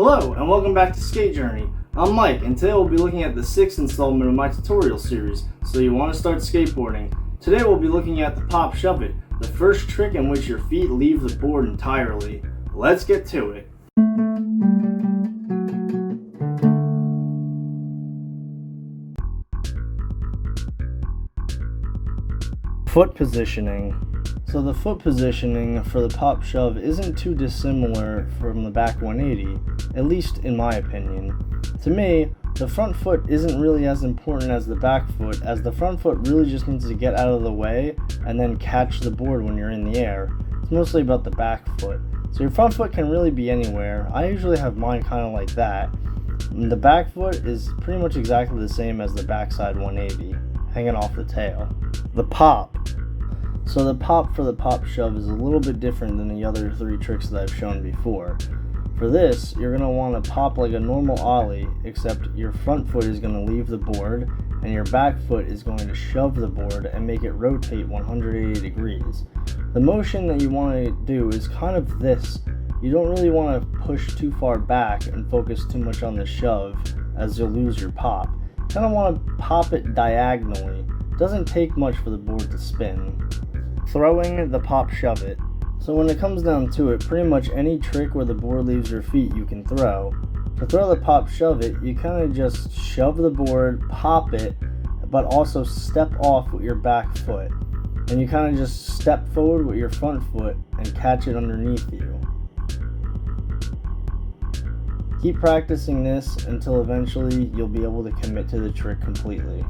Hello and welcome back to Skate Journey. I'm Mike and today we'll be looking at the 6th installment of my tutorial series, So You Want to Start Skateboarding. Today we'll be looking at the Pop Shove It, the first trick in which your feet leave the board entirely. Let's get to it. Foot positioning. So the foot positioning for the pop shove isn't too dissimilar from the back 180, at least in my opinion. To me, the front foot isn't really as important as the back foot, as the front foot really just needs to get out of the way and then catch the board when you're in the air. It's mostly about the back foot. So your front foot can really be anywhere. I usually have mine kind of like that. And the back foot is pretty much exactly the same as the backside 180, hanging off the tail. The pop. So the pop for the pop shove is a little bit different than the other three tricks that I've shown before. For this, you're going to want to pop like a normal ollie, except your front foot is going to leave the board and your back foot is going to shove the board and make it rotate 180 degrees. The motion that you want to do is kind of this. You don't really want to push too far back and focus too much on the shove, as you'll lose your pop. You kind of want to pop it diagonally. It doesn't take much for the board to spin. Throwing the pop shove it. So when it comes down to it, pretty much any trick where the board leaves your feet you can throw. To throw the pop shove it, you kind of just shove the board, pop it, but also step off with your back foot. And you kind of just step forward with your front foot and catch it underneath you. Keep practicing this until eventually you'll be able to commit to the trick completely.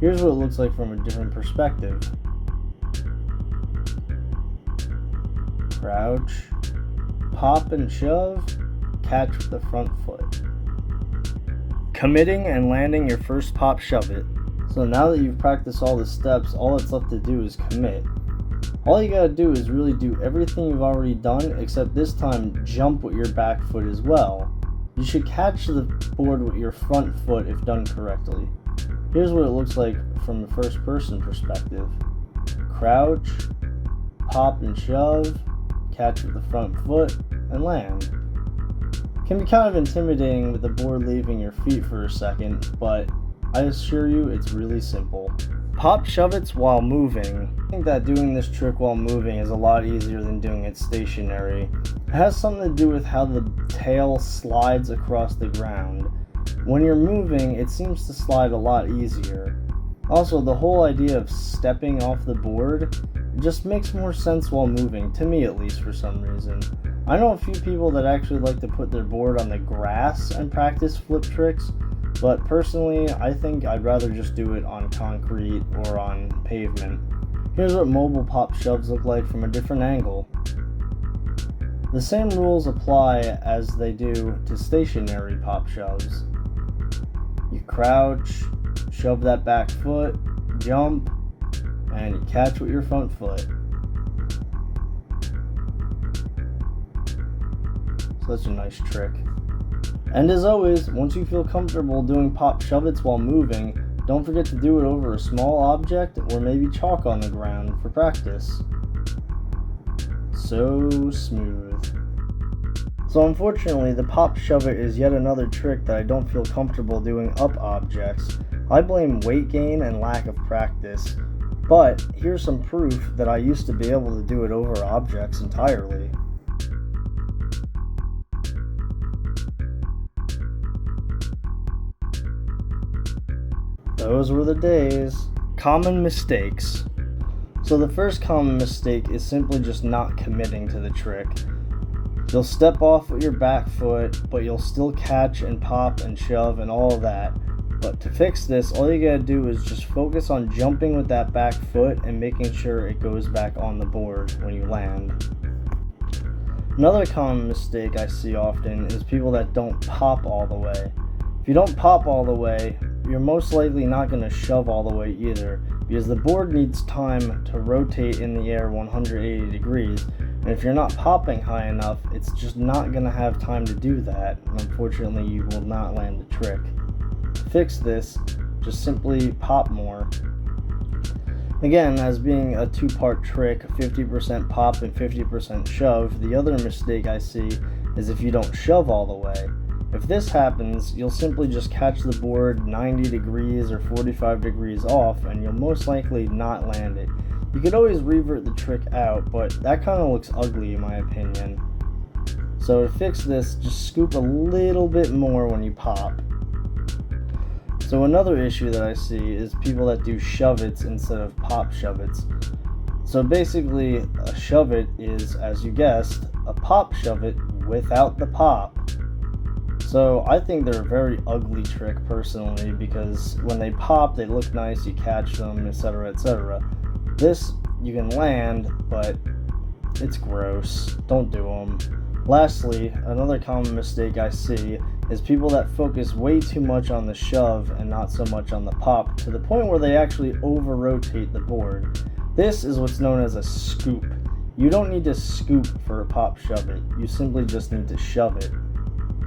Here's what it looks like from a different perspective. Crouch, pop and shove, catch with the front foot. Committing and landing your first pop shove it. So now that you've practiced all the steps, all that's left to do is commit. All you gotta do is really do everything you've already done, except this time jump with your back foot as well. You should catch the board with your front foot if done correctly. Here's what it looks like from a first person perspective. Crouch, pop and shove, catch with the front foot, and land. It can be kind of intimidating with the board leaving your feet for a second, but I assure you it's really simple. Pop shove it's while moving. I think that doing this trick while moving is a lot easier than doing it stationary. It has something to do with how the tail slides across the ground. When you're moving, it seems to slide a lot easier. Also, the whole idea of stepping off the board just makes more sense while moving, to me at least for some reason. I know a few people that actually like to put their board on the grass and practice flip tricks, but personally, I think I'd rather just do it on concrete or on pavement. Here's what mobile pop shoves look like from a different angle. The same rules apply as they do to stationary pop shoves. You crouch, shove that back foot, jump, and you catch with your front foot. So that's a nice trick. And as always, once you feel comfortable doing pop shove-its while moving, don't forget to do it over a small object or maybe chalk on the ground for practice. So smooth. So unfortunately, the pop shove it is yet another trick that I don't feel comfortable doing up objects. I blame weight gain and lack of practice, but here's some proof that I used to be able to do it over objects entirely. Those were the days. Common mistakes. So the first common mistake is simply just not committing to the trick. You'll step off with your back foot, but you'll still catch and pop and shove and all of that. But to fix this, all you gotta do is just focus on jumping with that back foot and making sure it goes back on the board when you land. Another common mistake I see often is people that don't pop all the way. If you don't pop all the way, you're most likely not going to shove all the way either, because the board needs time to rotate in the air 180 degrees, and if you're not popping high enough, it's just not going to have time to do that, and unfortunately you will not land the trick. To fix this, just simply pop more. Again, as being a two-part trick, 50% pop and 50% shove, the other mistake I see is if you don't shove all the way. If this happens, you'll simply just catch the board 90 degrees or 45 degrees off, and you'll most likely not land it. You could always revert the trick out, but that kind of looks ugly in my opinion. So to fix this, just scoop a little bit more when you pop. So another issue that I see is people that do shove-its instead of pop shove-its. So basically, a shove-it is, as you guessed, a pop shove-it without the pop. So I think they're a very ugly trick personally, because when they pop, they look nice, you catch them, etc., etc. This you can land, but it's gross. Don't do them. Lastly, another common mistake I see is people that focus way too much on the shove and not so much on the pop, to the point where they actually over-rotate the board. This is what's known as a scoop. You don't need to scoop for a pop shove it, you simply just need to shove it.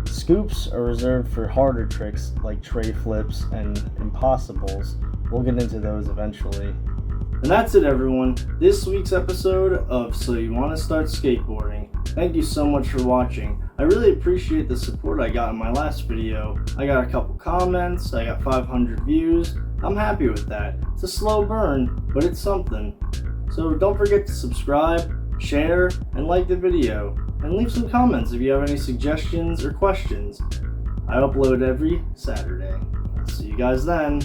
Scoops are reserved for harder tricks like tray flips and impossibles. We'll get into those eventually. And that's it, everyone. This week's episode of So You Want to Start Skateboarding. Thank you so much for watching. I really appreciate the support I got in my last video. I got a couple comments, I got 500 views. I'm happy with that. It's a slow burn, but it's something. So don't forget to subscribe, share, and like the video. And leave some comments if you have any suggestions or questions. I upload every Saturday. See you guys then.